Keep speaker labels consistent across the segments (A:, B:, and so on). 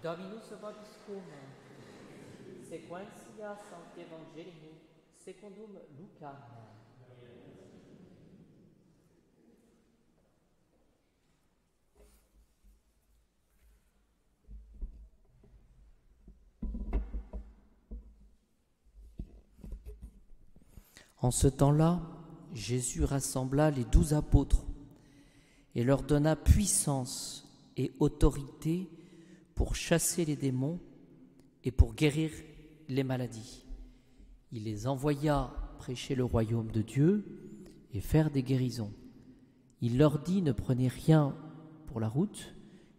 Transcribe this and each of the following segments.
A: Dominus vobiscum, sequentia Sancti Evangelii secundum Lucam. En ce temps-là, Jésus rassembla les 12 apôtres et leur donna puissance et autorité pour chasser les démons et pour guérir les maladies. Il les envoya prêcher le royaume de Dieu et faire des guérisons. Il leur dit: ne prenez rien pour la route,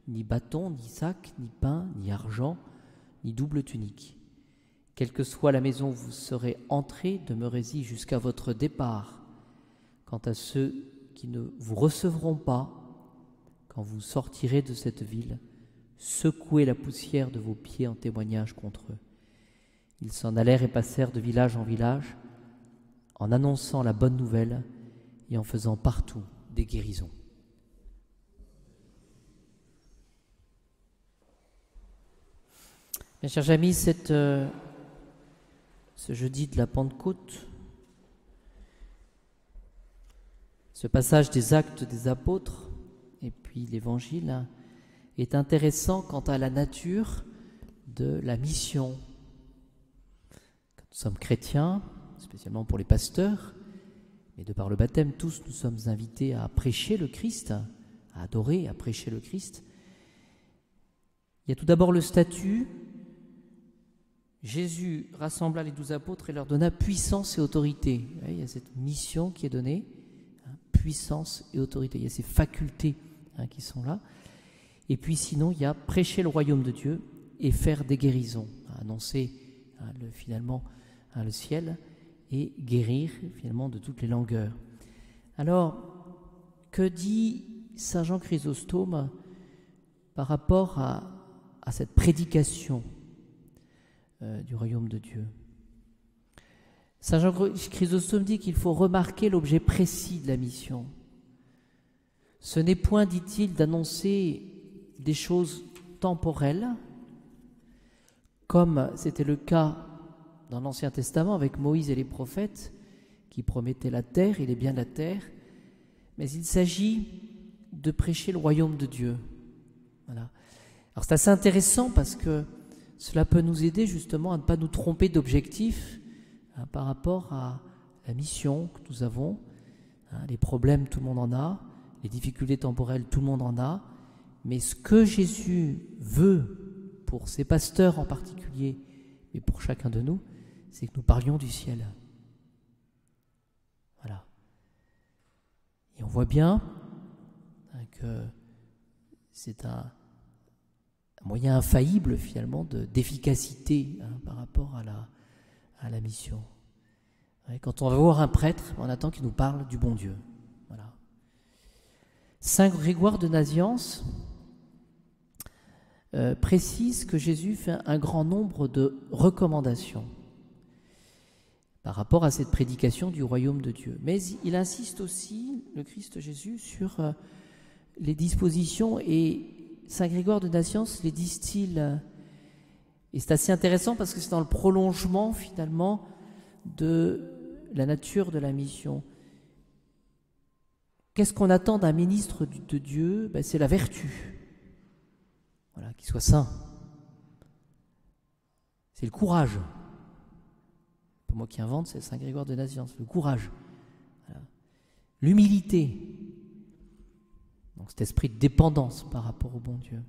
A: ni bâton, ni sac, ni pain, ni argent, ni double tunique. Quelle que soit la maison où vous serez entrés, demeurez-y jusqu'à votre départ. Quant à ceux qui ne vous recevront pas, quand vous sortirez de cette ville, secouez la poussière de vos pieds en témoignage contre eux. Ils s'en allèrent et passèrent de village en village, en annonçant la bonne nouvelle et en faisant partout des guérisons. Mes chers amis, ce jeudi de la Pentecôte, ce passage des Actes des Apôtres et puis l'Évangile est intéressant quant à la nature de la mission. Quand nous sommes chrétiens, spécialement pour les pasteurs, mais de par le baptême, tous nous sommes invités à prêcher le Christ, à adorer, à prêcher le Christ. Il y a tout d'abord le statut. Jésus rassembla les 12 apôtres et leur donna puissance et autorité. Il y a cette mission qui est donnée, puissance et autorité. Il y a ces facultés qui sont là. Et puis sinon, il y a prêcher le royaume de Dieu et faire des guérisons, annoncer finalement le ciel et guérir finalement de toutes les langueurs. Alors, que dit saint Jean Chrysostome par rapport à cette prédication du royaume de Dieu? Saint Jean Chrysostome dit qu'il faut remarquer l'objet précis de la mission. Ce n'est point, dit-il, d'annoncer des choses temporelles, comme c'était le cas dans l'Ancien Testament avec Moïse et les prophètes qui promettaient la terre et les biens de la terre, mais il s'agit de prêcher le royaume de Dieu. Voilà. Alors c'est assez intéressant parce que cela peut nous aider justement à ne pas nous tromper d'objectif par rapport à la mission que nous avons. Les problèmes, tout le monde en a. Les difficultés temporelles, tout le monde en a. Mais ce que Jésus veut pour ses pasteurs en particulier, mais pour chacun de nous, c'est que nous parlions du ciel. Voilà. Et on voit bien que c'est un moyen infaillible finalement d'efficacité par rapport à la mission. Quand on va voir un prêtre, on attend qu'il nous parle du bon Dieu. Voilà. Saint Grégoire de Nazianze précise que Jésus fait un grand nombre de recommandations par rapport à cette prédication du royaume de Dieu. Mais il insiste aussi, le Christ Jésus, sur les dispositions, et Saint Grégoire de Nazianze les distille. Et c'est assez intéressant parce que c'est dans le prolongement finalement de la nature de la mission. Qu'est-ce qu'on attend d'un ministre de Dieu ? C'est la vertu. Voilà, qu'il soit saint. C'est le courage. Pas moi qui invente, c'est Saint Grégoire de Nazianze. Le courage. Voilà. L'humilité. Donc cet esprit de dépendance par rapport au bon Dieu.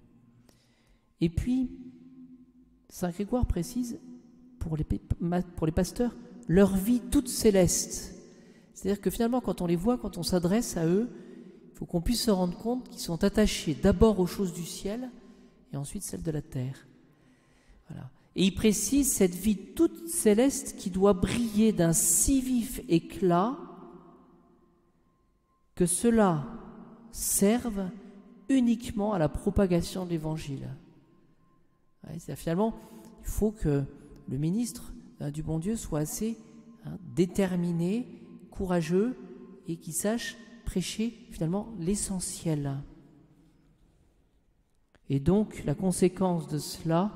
A: Et puis, Saint Grégoire précise, pour les pasteurs, leur vie toute céleste. C'est-à-dire que finalement, quand on les voit, quand on s'adresse à eux, il faut qu'on puisse se rendre compte qu'ils sont attachés d'abord aux choses du ciel et ensuite celles de la terre. Voilà. Et il précise cette vie toute céleste qui doit briller d'un si vif éclat que cela serve uniquement à la propagation de l'Évangile. C'est-à-dire, finalement, il faut que le ministre du bon Dieu soit assez déterminé, courageux et qui sache prêcher finalement l'essentiel. Et donc, la conséquence de cela,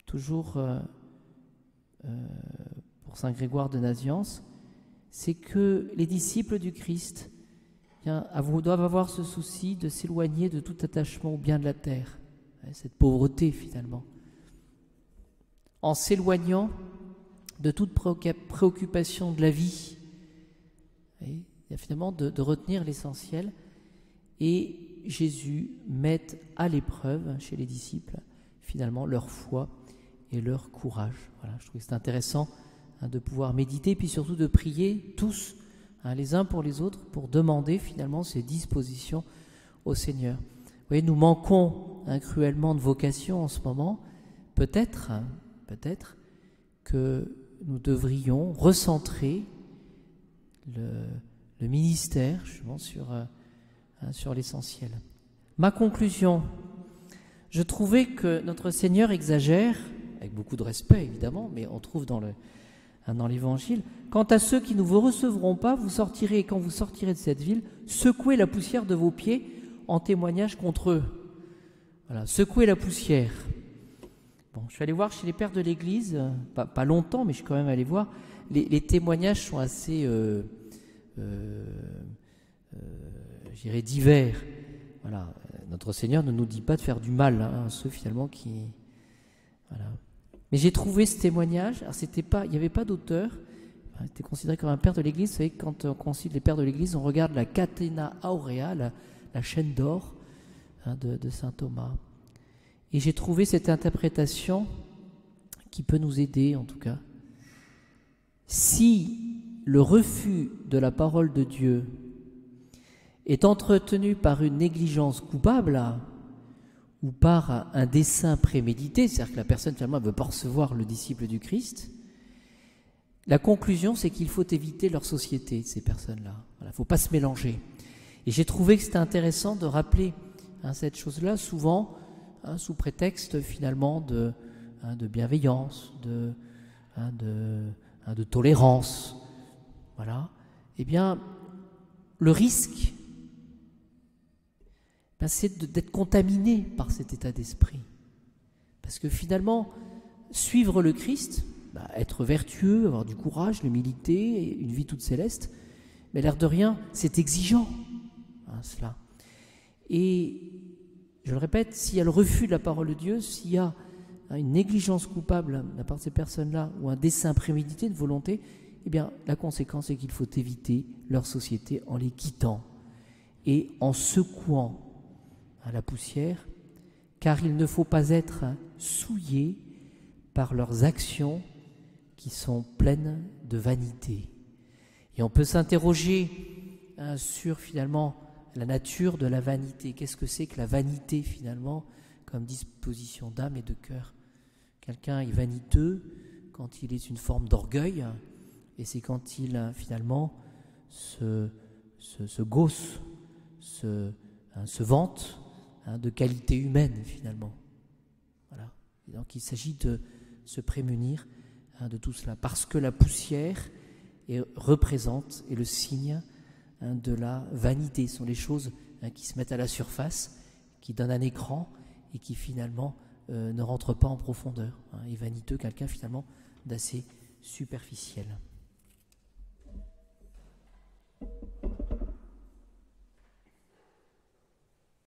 A: toujours pour saint Grégoire de Nazianze, c'est que les disciples du Christ doivent avoir ce souci de s'éloigner de tout attachement au bien de la terre, cette pauvreté finalement. En s'éloignant de toute préoccupation de la vie, il y a finalement de retenir l'essentiel. Et Jésus met à l'épreuve chez les disciples finalement leur foi et leur courage. Voilà, je trouve que c'est intéressant de pouvoir méditer, puis surtout de prier tous, les uns pour les autres, pour demander finalement ces dispositions au Seigneur. Vous voyez, nous manquons cruellement de vocation en ce moment. Peut-être que nous devrions recentrer le ministère justement sur l'essentiel. Ma conclusion, je trouvais que notre Seigneur exagère, avec beaucoup de respect évidemment, mais on trouve dans l'Évangile, « Quant à ceux qui ne vous recevront pas, vous sortirez, et quand vous sortirez de cette ville, secouez la poussière de vos pieds en témoignage contre eux. » Voilà, secouez la poussière. Bon, je suis allé voir chez les pères de l'Église, pas longtemps, mais je suis quand même allé voir, les témoignages sont assez, je dirais, divers. Voilà, notre Seigneur ne nous dit pas de faire du mal à ceux finalement qui... Voilà. Mais j'ai trouvé ce témoignage, alors il n'y avait pas d'auteur, c'était considéré comme un père de l'Église. Vous savez, quand on concile les pères de l'Église, on regarde la Catena Aurea, la chaîne d'or de saint Thomas. Et j'ai trouvé cette interprétation qui peut nous aider en tout cas. Si le refus de la parole de Dieu est entretenu par une négligence coupable ou par un dessein prémédité, c'est-à-dire que la personne finalement ne veut pas recevoir le disciple du Christ, la conclusion c'est qu'il faut éviter leur société, ces personnes-là. Il ne faut pas se mélanger. Et j'ai trouvé que c'était intéressant de rappeler cette chose-là, souvent sous prétexte finalement de bienveillance, de tolérance. Voilà. Eh bien, le risque, c'est d'être contaminé par cet état d'esprit. Parce que finalement, suivre le Christ, être vertueux, avoir du courage, l'humilité, une vie toute céleste, mais l'air de rien, c'est exigeant, cela. Et je le répète, s'il y a le refus de la parole de Dieu, s'il y a une négligence coupable de la part de ces personnes-là, ou un dessein prémédité, de volonté, eh bien, la conséquence est qu'il faut éviter leur société en les quittant et en secouant la poussière, car il ne faut pas être souillé par leurs actions qui sont pleines de vanité. Et on peut s'interroger sur finalement la nature de la vanité. Qu'est-ce que c'est que la vanité finalement comme disposition d'âme et de cœur? Quelqu'un est vaniteux quand il est une forme d'orgueil, et c'est quand il finalement se gausse, se vante de qualité humaine finalement. Voilà. Et donc il s'agit de se prémunir de tout cela, parce que la poussière représente et le signe de la vanité. Ce sont les choses qui se mettent à la surface, qui donnent un écran et qui finalement ne rentrent pas en profondeur. Et vaniteux, quelqu'un finalement d'assez superficiel.